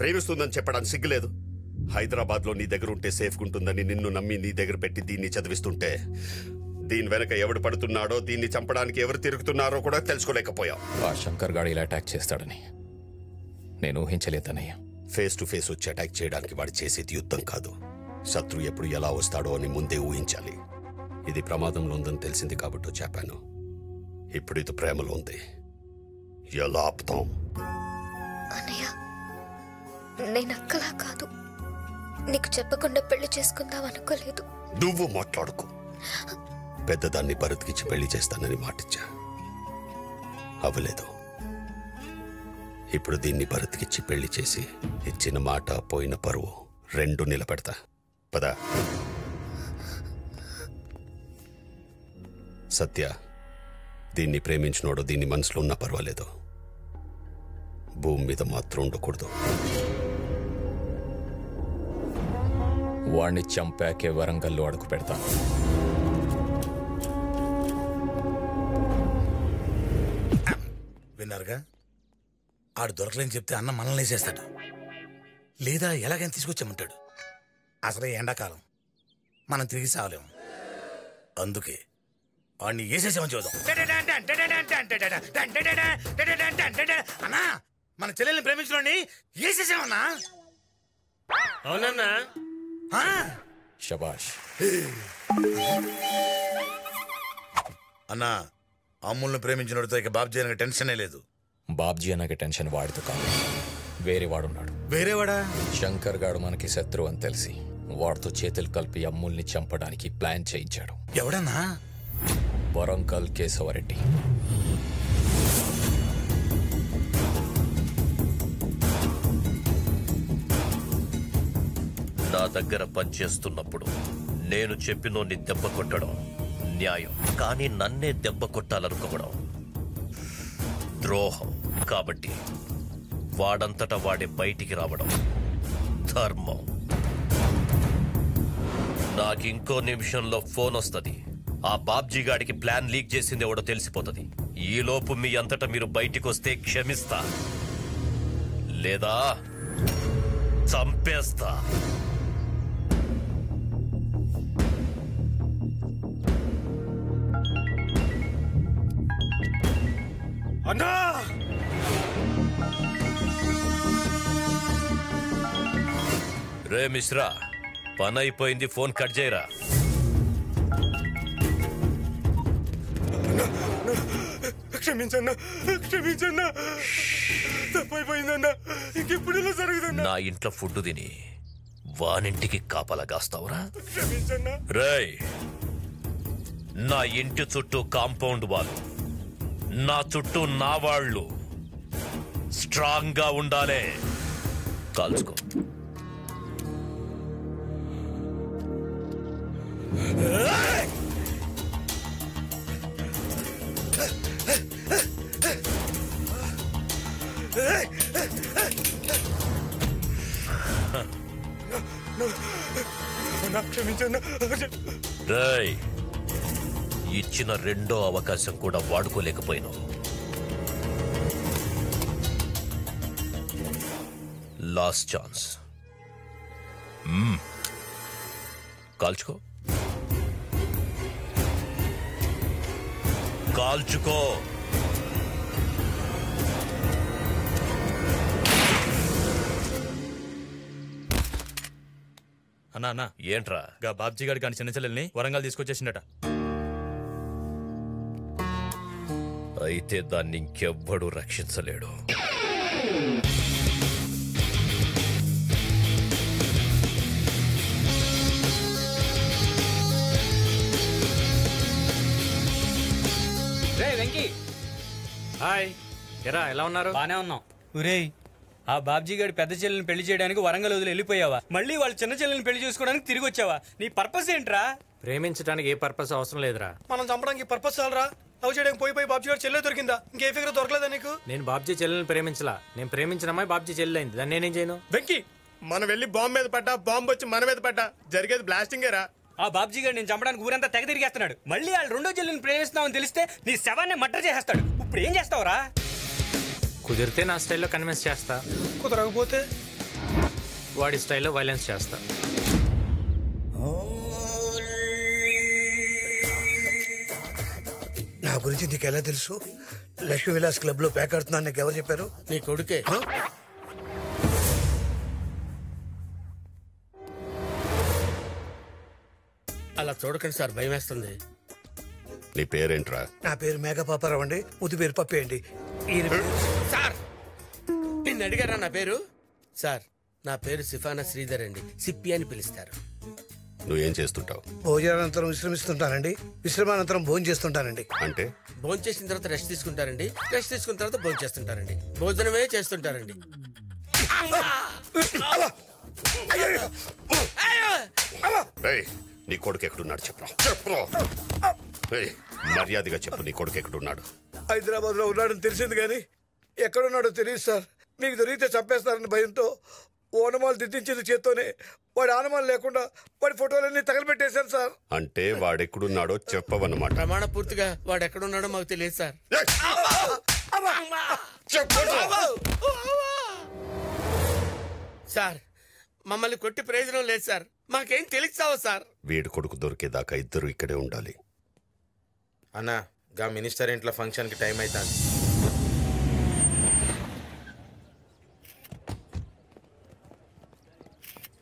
ప్రేమిస్తుందని చెప్పడానికి సిగ్గులేదు? హైదరాబాద్లో నీ దగ్గర ఉంటే సేఫ్గా ఉంటుందని నిన్ను నమ్మి నీ దగ్గర పెట్టి దీన్ని చదివిస్తుంటే దీని వెనక ఎవడు పడుతున్నాడో, దీన్ని చంపడానికి ఎవరు తిరుగుతున్నారో కూడా తెలుసుకోలేకపోయావు. ఆ శంకర్ గాడు ఇలా అటాక్ చేస్తాడని నేను ఊహించలేదన్నయ్య. ఫేస్ టు ఫేస్ వచ్చి అటాక్ చేయడానికి వాడు చేసేది యుద్ధం కాదు. శత్రు ఎప్పుడు ఎలా వస్తాడో అని ముందే ఊహించాలి. ఇది ప్రమాదంలో ఉందని తెలిసింది కాబట్టి చెప్పాను. ఇప్పుడు ఇది ప్రేమలో ఉంది. ఎలా ఆపుతాం? అన్నయ్య, నేను అక్కలా కాదు. నీకు చెప్పకుండా పెళ్లి చేసుకుందాం అనుకోలేదు. నువ్వు మాట్లాడుకో. పెద్దదాన్ని భరత్కిచ్చి పెళ్లి చేస్తానని మాటిచ్చా, అవ్వలేదు. ఇప్పుడు దీన్ని భరత్కిచ్చి పెళ్లి చేసి ఇచ్చిన మాట పోయిన పరువు రెండు నిలబెడతా. పదా. సత్య, దీన్ని ప్రేమించినోడు దీన్ని మనసులో ఉన్నా పర్వాలేదు, భూమి మీద మాత్రం ఉండకూడదు. వాణ్ణి చంపాకే వరంగల్లో అడుగు పెడతాను. విన్నారుగా, ఆడు దొరకలేని చెప్తే అన్న మనల్ని వేసేస్తాడు, లేదా ఎలాగైనా తీసుకొచ్చామంటాడు. అసలే ఎండాకాలం, మనం తిరిగి సావలేము. అందుకే వాడిని వేసేసామని చూద్దాం. అన్నా, మన చెల్లెల్ని ప్రేమించడాన్ని వేసేసామన్నా. అవునన్నా. శబాష్ అన్నా, అమ్ముల్ని ప్రేమించినోడితో ఇక బాబ్జీ అనగా టెన్షనే లేదు. బాబ్జీ అనగా టెన్షన్ వాడితో కాదు, వేరే వాడున్నాడు. వేరేవాడా? శంకర్ గాడు మనకి శత్రువు అని తెలిసి వాడితో చేతులు కలిపి అమ్ముల్ని చంపడానికి ప్లాన్ చేయించాడు. ఎవడన్నా? వరంగల్ కేశవరెడ్డి. నా దగ్గర పనిచేస్తున్నప్పుడు నేను చెప్పినోన్ని దెబ్బ కొట్టడం న్యాయం, కానీ నన్నే దెబ్బ కొట్టాలనుకోవడం ద్రోహం. కాబట్టి వాడంతటా వాడే బయటికి రావడం ధర్మం. నాకింకో నిమిషంలో ఫోన్ వస్తుంది. ఆ బాబ్జీ గాడికి ప్లాన్ లీక్ చేసింది ఎవడో తెలిసిపోతుంది. ఈలోపు మీ అంతటా మీరు బయటికి వస్తే క్షమిస్తా, లేదా చంపేస్తా. అన్నా, రే మిశ్రా, పని అయిపోయింది, ఫోన్ కట్ చేయరా. క్షమించన్నా, క్షమించన్నా, తప్పైపోయిందన్నా. ఇంకెప్పుడు ఇలా జరుగుతుందా? నా ఇంట్లో ఫుడ్ తిని వానింటికి కాపలా కాస్తావురా? క్షమించన్నా. రేయ్, నా ఇంటి చుట్టూ కాంపౌండ్ వాళ్ళు, నా చుట్టూ నా వాళ్ళు స్ట్రాంగ్ గా ఉండాలి. కాల్చుకో. రేయ్, ఇచ్చిన రెండో అవకాశం కూడా వాడుకోలేకపోయినావు. Last chance. కాల్చుకో, కాల్చుకో. అన్నా అన్నా, ఏంట్రా? గా బాబ్జీ గారి కానీ చిన్న చెల్లెల్ని వరంగల్ తీసుకొచ్చేసిండట. అయితే దాన్ని ఇంకెవ్వడూ రక్షించలేడు. రే వెంకీ, హాయ్, ఎరా ఎలా ఉన్నారు? బానే ఉన్నాం. ఒరేయ్, ఆ బాబ్జీ గారి పెద్ద చెల్లెల్ని పెళ్లి చేయడానికి వరంగల్ వదిలి వెళ్ళిపోయావా? మళ్ళీ వాళ్ళ చిన్న చెల్లెల్ని పెళ్లి చేసుకోవడానికి తిరిగి వచ్చావా? నీ పర్పస్ ఏంట్రా? ప్రేమించడానికి ఏ పర్పస్ అవసరం లేదురా. మనం చంపడానికి పర్పస్ చాలరా? లవ్ చేయడానికి పోయి బాబ్జీ గారు చెల్లె దొరికిందా? ఇంకే ఫిగర్ దొరకలేదా నీకు? నేను బాబ్జీ చెల్లెల్ని ప్రేమించలా. నేను ప్రేమించిన అమ్మాయి బాబ్జీ చెల్లెలైంది. దాన్ని నేనేం చేయను? వెంకీ, మనం వెళ్ళి బాంబు మీద పడ్డా, బాంబు వచ్చి మన మీద పడ్డా జరిగేది బ్లాస్టింగేరా. ఆ బాబ్జీ గారు నేను చంపడానికి ఊరంతా తెగ తిరిగేస్తున్నాడు. మళ్ళీ వాళ్ళు రెండో చెల్లెల్ని ప్రేమిస్తున్నామని తెలిస్తే నీ శవాన్ని మర్డర్ చేసేస్తాడు. ఇప్పుడు ఏం చేస్తావురా? కుదిరితే నా స్టైల్లో కన్విన్స్ చేస్తా. కుదరకపోతే వాడి స్టైల్లో వైలెన్స్ చేస్తా. నా గురించి నీకు ఎలా తెలుసు? లక్ష్మీ విలాస్ క్లబ్ లో ప్యాక్ ఆడుతున్నాను నీకు ఎవరు చెప్పారు? నీ కొడుకే. అలా చూడకండి సార్, భయం వేస్తుంది. నీ పేరేంట్రా? నా పేరు మేఘపాపారావు అండి, ముద్దు పేరు పప్పి అండి. సార్ నిన్ను అడిగారా నా పేరు? సార్ నా పేరు సిఫానా శ్రీధర్ అండి, సిప్పి అని పిలుస్తారు. నువ్వేం చేస్తుంటావు? భోజనానంతరం విశ్రమిస్తుంటానండి, విశ్రమానంతరం భోజనం చేస్తుంటానండి. అంటే భోజనం చేసిన తర్వాత రెస్ట్ తీసుకుంటారండి, రెస్ట్ తీసుకున్న తర్వాత భోజనం చేస్తుంటారండి, భోజనమే చేస్తుంటారండి. రేయ్, నీ కొడుకు ఎక్కడున్నాడు చెప్పరా? రేయ్, మర్యాదగా చెప్పు, నీ కొడుకు ఎక్కడున్నాడు? హైదరాబాద్ లో ఉన్నాడని తెలిసింది కానీ ఎక్కడున్నాడో తెలియదు సార్. మీకు దొరికితే చంపేస్తారని భయంతో ఓనమాలు దిద్దించింది చేత్తోనే. వాడి ఆనమాలు లేకుండా వాడి ఫోటోలన్నీ తగలబెట్టేశారు సార్. అంటే వాడెక్కడున్నాడో చెప్పవన్నమాట. ప్రమాణ పూర్తిగా వాడు ఎక్కడున్నాడో మాకు తెలియదు సార్. సార్ మమ్మల్ని కొట్టి ప్రయోజనం లేదు సార్, మాకేం తెలుస్తావా సార్? వీడి కొడుకు దొరికేదాకా ఇద్దరు ఇక్కడే ఉండాలి. అన్నా గా మినిస్టర్ ఇంట్లో ఫంక్షన్ కి టైం అవుతుంది.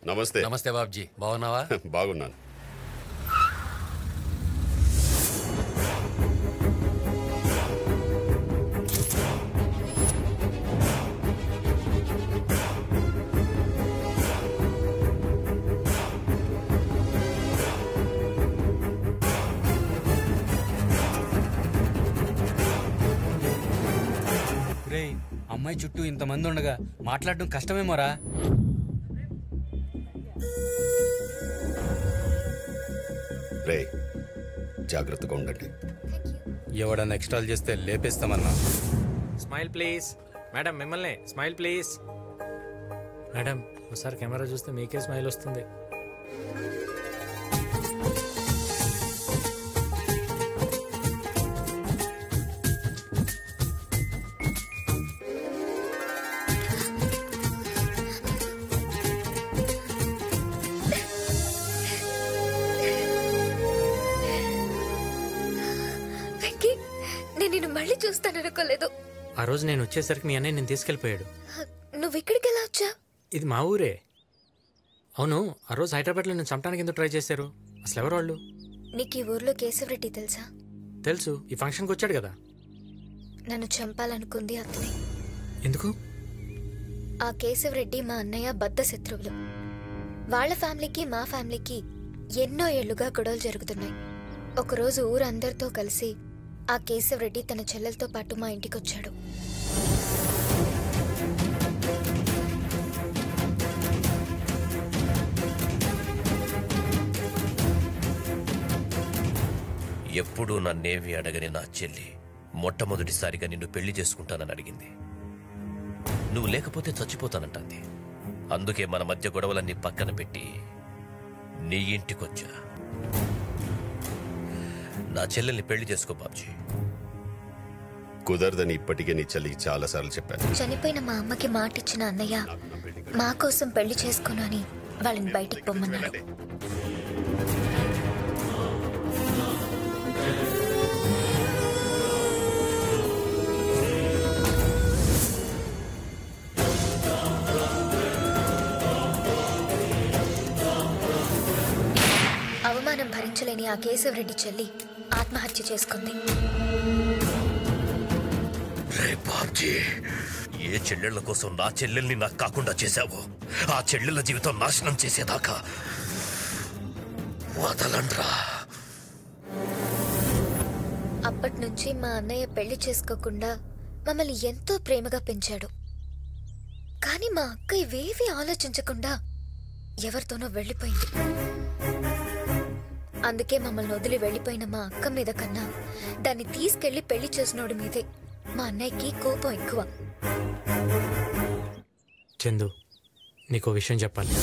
నమస్తే. నమస్తే బాబ్జీ, బాగున్నావా? బాగున్నాను. రేయ్, అమ్మాయి చుట్టూ ఇంతమంది ఉండగా మాట్లాడడం కష్టమేమోరా. రే, జాగ్రత్తగా ఉండండి. ఎవడన్నా ఎక్స్ట్రాల్ చేస్తే లేపేస్తామన్నా. Smile please. మేడం మిమ్మల్ని స్మైల్ ప్లీజ్. మేడం ఒకసారి కెమెరా చూస్తే మీకే స్మైల్ వస్తుంది. నేను మళ్ళీ చూస్తాననుకోలేదు. ఆ రోజు నేను వచ్చేసరికి మీ అన్నయ్య నేను తీసుకెళ్ళిపోయాడు. నువ్వు ఇక్కడికి ఎలా వచ్చా? ఇది మా ఊరే. అవును, ఆ రోజు హైదరాబాద్లో నేను చంపడానికి ఎందుకు ట్రై చేశారు? అసలు ఎవరు వాళ్ళు? నీకు ఈ ఊర్లో కేశవరెడ్డి తెలుసా? తెలుసు, ఈ ఫంక్షన్కి వచ్చాడు కదా. నన్ను చంపాలనుకుంది అతనే. ఎందుకు? ఆ కేశవరెడ్డి మా అన్నయ్య బద్ద శత్రువులు. వాళ్ళ ఫ్యామిలీకి మా ఫ్యామిలీకి ఎన్నో ఏళ్లుగా గొడవలు జరుగుతున్నాయి. ఒకరోజు ఊరందరితో కలిసి ఆ కేశవరెడ్డి తన చెల్లెలతో పాటు మా ఇంటికొచ్చాడు. ఎప్పుడూ నన్నేవి అడగని నా చెల్లి మొట్టమొదటిసారిగా నిన్ను పెళ్లి చేసుకుంటానని అడిగింది. నువ్వు లేకపోతే చచ్చిపోతానంటుంది. అందుకే మన మధ్య గొడవలన్నీ పక్కన పెట్టి నీ ఇంటికొచ్చా. నా చెల్లెల్ని పెళ్లి చేసుకో బాబ్జీ. కుదరదని ఇప్పటికే నీ చెల్లికి చాలా సార్లు చెప్పాను. చనిపోయిన మా అమ్మకి మాట ఇచ్చిన అన్నయ్య మా కోసం పెళ్లి చేసుకోను అని వాళ్ళని బయటికి పొమ్మన్నాడు. అవమానం భరించలేని ఆ కేశవరెడ్డి చెల్లి ఆత్మహత్య చేసుకుంది. రే బాబ్జీ, ఏ చెల్లెళ్ల కోసం నా చెల్లెల్ని నాకు కాకుండా చేశావో ఆ చెల్లెళ్ళ జీవితం నాశనం చేసేదాకా వదలండ్రా. అప్పటి నుంచి మా అన్నయ్య పెళ్లి చేసుకోకుండా మమ్మల్ని ఎంతో ప్రేమగా పెంచాడు. కానీ మా అక్క ఇవేవీ ఆలోచించకుండా ఎవరితోనో వెళ్ళిపోయింది. అందుకే మమ్మల్ని వదిలి వెళ్ళిపోయిన మా అక్క మీద కన్నా దాన్ని తీసుకెళ్లి పెళ్లి చేసినోడి మీదే మా అన్నయ్యకి కోపం ఎక్కువ. చందు, నీకో విషయం చెప్పాలి.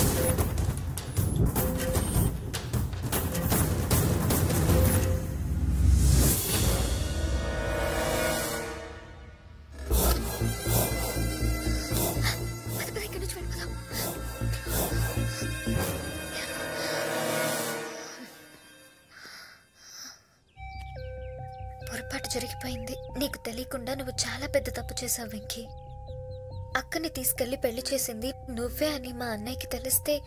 జరిగిపోయింది. నీకు తెలియకుండా నువ్వు చాలా పెద్ద తప్పు చేసావు వెంకీ. అక్కని తీసుకెళ్లి పెళ్లి చేసింది నువ్వే అని మా అన్నయ్యకి తెలిస్తే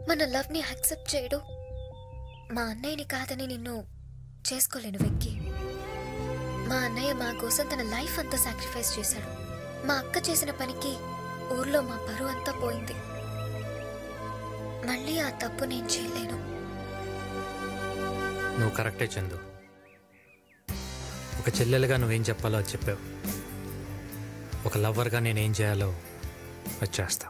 మన లవ్ని యాక్సెప్ట్ చేయడు. మా అన్నయ్యని కాదని నిన్ను చేసుకోలేను వెంకీ. మా అన్నయ్య మా కోసం తన లైఫ్ అంతా సాక్రిఫైస్ చేశాడు. మా అక్క చేసిన పనికి ఊర్లో మా పరువు అంతా పోయింది. మళ్ళీ ఆ తప్పు నేను చేయలేను. నువ్వు కరెక్టే చందు. ఒక చెల్లెలుగా నువ్వేం చెప్పాలో అది చెప్పావు. ఒక లవ్వర్గా నేనేం చేయాలో అది చేస్తా.